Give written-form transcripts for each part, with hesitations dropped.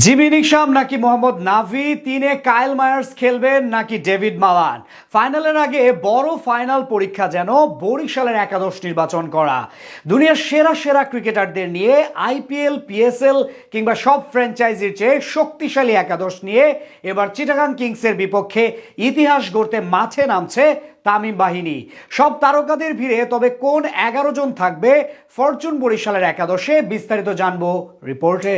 Jimmy Neesham নাকি মোহাম্মদ নাভি, তিনে কাইল মায়ার্স খেলবেন নাকি ডেভিড মালান। ফাইনালের আগে বড় ফাইনাল পরীক্ষা যেন বরিশালের একাদশ নির্বাচন করা। দুনিয়ার সেরা সেরা ক্রিকেটারদের নিয়ে আইপিএল, পিএসএল কিংবা সব ফ্র্যাঞ্চাইজির চেয়ে শক্তিশালী একাদশ নিয়ে এবার চিটাগাং কিংসের বিপক্ষে ইতিহাস গড়তে মাঠে নামছে তামিম বাহিনী। সব তারকাদের ভিড়ে তবে কোন 11 জন থাকবে ফরচুন বরিশালের একাদশে, বিস্তারিত জানবো রিপোর্টে।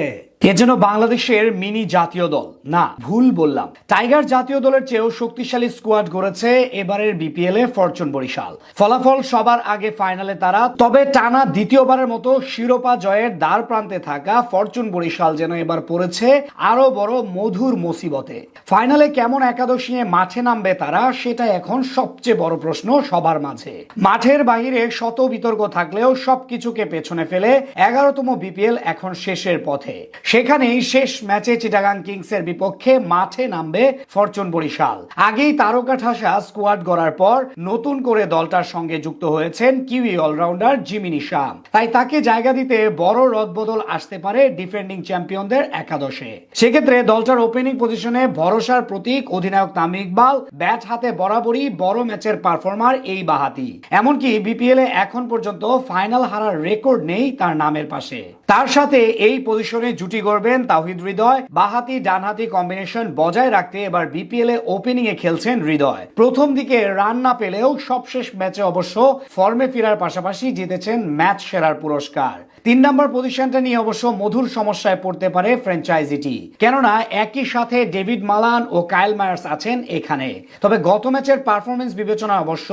এজন্য বাংলাদেশের মিনি জাতীয় দল না, ভুল বললাম, টাইগার জাতীয় দলের চেয়েও শক্তিশালী স্কোয়াড গড়েছে এবারের বিপিএল এ ফরচুন বরিশাল। ফলাফল সবার আগে ফাইনালে তারা, তবে টানা দ্বিতীয়বারের মতো শিরোপা জয়ের দ্বার প্রান্তে থাকা ফরচুন বরিশাল যেন এবার পড়েছে আরো বড় মধুর মুসিবতে। ফাইনালে কেমন একাদশ নিয়ে মাঠে নামবে তারা, সেটা এখন সবচেয়ে বড় প্রশ্ন সবার মাঝে। মাঠের বাইরে শত বিতর্ক থাকলেও সবকিছুকে পেছনে ফেলে 11তম বিপিএল এখন শেষের পথে। সেখানেই শেষ ম্যাচে চিটাগাং কিংসের বিপক্ষে মাঠে নামবে ফরচুন বরিশাল। আগেই তারকা ঠাসা স্কোয়াড গড়ার পর নতুন করে দলটার সঙ্গে যুক্ত হয়েছেন কিউই অলরাউন্ডার জিমি নিশাম। তাই তাকে জায়গা দিতে বড় রদবদল আসতে পারে ডিফেন্ডিং চ্যাম্পিয়নদের একাদশে। সেক্ষেত্রে দলটার ওপেনিং পজিশনে ভরসার প্রতীক অধিনায়ক তামিম ইকবাল, ব্যাট হাতে বরাবরই বড় ম্যাচের পারফর্মার এই বাঁহাতি। এমনকি বিপিএল এ এখন পর্যন্ত ফাইনাল হারার রেকর্ড নেই তার নামের পাশে। তার সাথে এই পজিশনে জুটি গড়বেন তাওহিদ হৃদয়। বাঁহাতি ডানহাতি কম্বিনেশন বজায় রাখতে এবার বিপিএল এ ওপেনিং এ খেলছেন হৃদয়। প্রথম দিকে রান না পেলেও সবশেষ ম্যাচে অবশ্য ফর্মে ফেরার পাশাপাশি জিতেছেন ম্যাচ সেরার পুরস্কার। 3 নম্বর পজিশনটা নিয়ে অবশ্য মধুর সমস্যায় পড়তে পারে ফ্র্যাঞ্চাইজিটি, কেননা একই সাথে ডেভিড মালান ও কাইল মায়ার্স আছেন এখানে। তবে গত ম্যাচের পারফরমেন্স বিবেচনা অবশ্য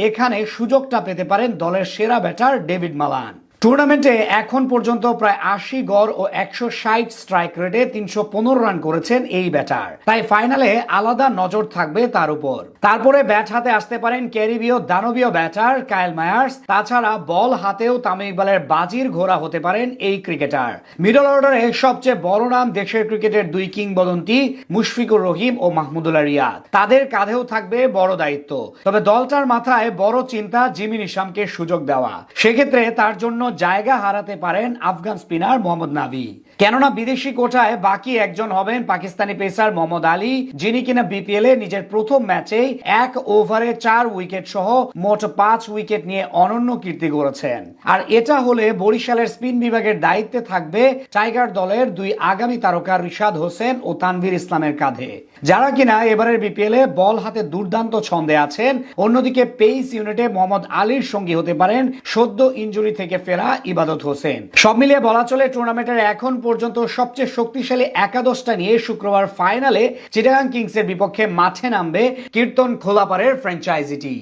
এখানে সুযোগটা পেতে পারেন দলের সেরা ব্যাটার ডেভিড মালান। টুর্নামেন্টে এখন পর্যন্ত প্রায় 80 গড় ও 160 স্ট্রাইক রেটে 315 রান করেছেন এই ব্যাটার। তাই ফাইনালে আলাদা নজর থাকবে তার উপর। তারপরে ব্যাট হাতে আসতে পারেন ক্যারিবীয় দানবীয় ব্যাটার কাইল মায়ার্স। তাছাড়া বল হাতেও তামিম ইকবালের বাজির ঘোড়া হতে পারেন এই ক্রিকেটার। মিডল অর্ডারে সবচেয়ে বড় নাম দেশের ক্রিকেটের 2 কিংবদন্তি মুশফিকুর রহিম ও মাহমুদুল্লাহ রিয়াদ। তাদের কাঁধেও থাকবে বড় দায়িত্ব। তবে দলটার মাথায় বড় চিন্তা জিমি নিশামকে সুযোগ দেওয়া। সেক্ষেত্রে তার জন্য জায়গা হারাতে পারেন আফগান স্পিনার মোহাম্মদ নাভি, কেননা বিদেশি কোটায় বাকি একজন হবেন পাকিস্তানি পেসার মোহাম্মদ আলী, যিনি কিনা বিপিএল এ নিজের প্রথম ম্যাচেই 1 ওভারে 4 উইকেট সহ মোট 5 উইকেট নিয়ে অনন্য কীর্তি গড়েছেন। আর এটা হলে বরিশালের স্পিন বিভাগের দায়িত্বে থাকবে টাইগার দলের 2 আগামী তারকা রিশাদ হোসেন ও তানভীর ইসলামের কাঁধে, যারা কিনা এবারের বিপিএল এ বল হাতে দুর্দান্ত ছন্দে আছেন। অন্যদিকে পেস ইউনিটে মোহাম্মদ আলীর সঙ্গী হতে পারেন সদ্য ইনজুরি থেকে ফেরা ইবাদত হোসেন। সব মিলিয়ে বলা চলে টুর্নামেন্টের এখন পর্যন্ত সবচেয়ে শক্তিশালী একাদশটা নিয়ে শুক্রবার ফাইনালে চিটাগাং কিংসের বিপক্ষে মাঠে নামবে কীর্তন খোলাপাড়ের ফ্র্যাঞ্চাইজিটি।